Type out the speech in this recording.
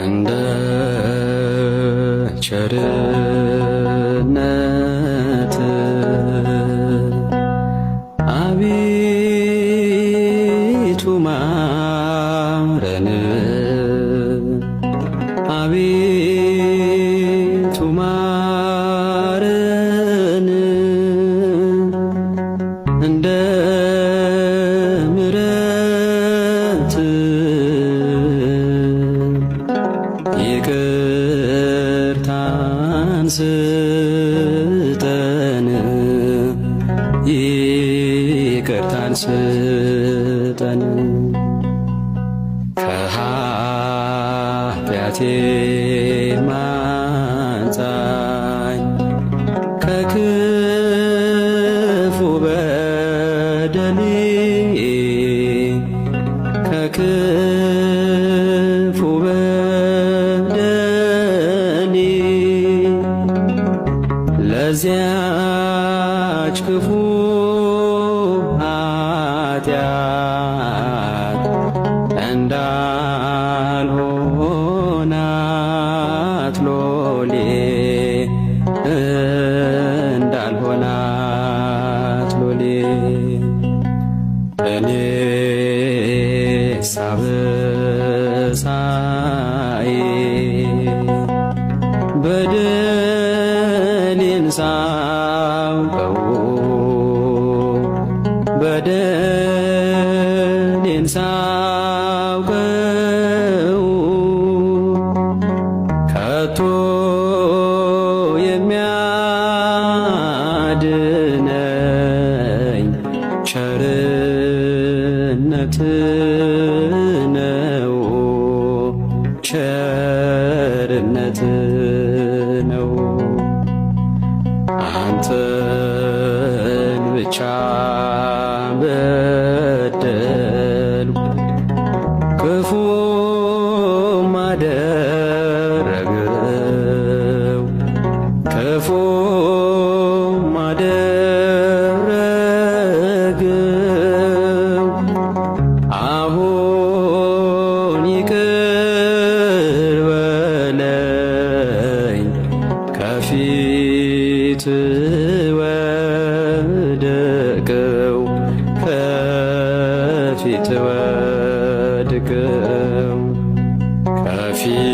እንደ ቸርነት አቤቱ ማረን፣ አቤቱ ማረን፣ እንደ ምሕረት ይቅርታን ስጠን፣ ይቅርታን ስጠን። ከኃጢአቴ ማንጻኝ፣ ከክፉ በደሌ፣ ከክፉ በደሌ ለዚያች ክፉ ኃጢአት እንዳልሆናት ሎሌ፣ እንዳልሆናት ሎሌ እኔስ አበሳዬ በደሌን ሳውቀው፣ በደሌን ሳውቀው ከቶ የሚያድነኝ ቸርነት ነው፣ ቸርነት ነው። አንተን ብቻ በደልኩ፣ ክፉም አደረግው፣ ክፉም አደረግው። አሁን ይቅር በለኝ፣ ከፊት ወድቀው፣ ከፊት ወድቀው፣ ከፊት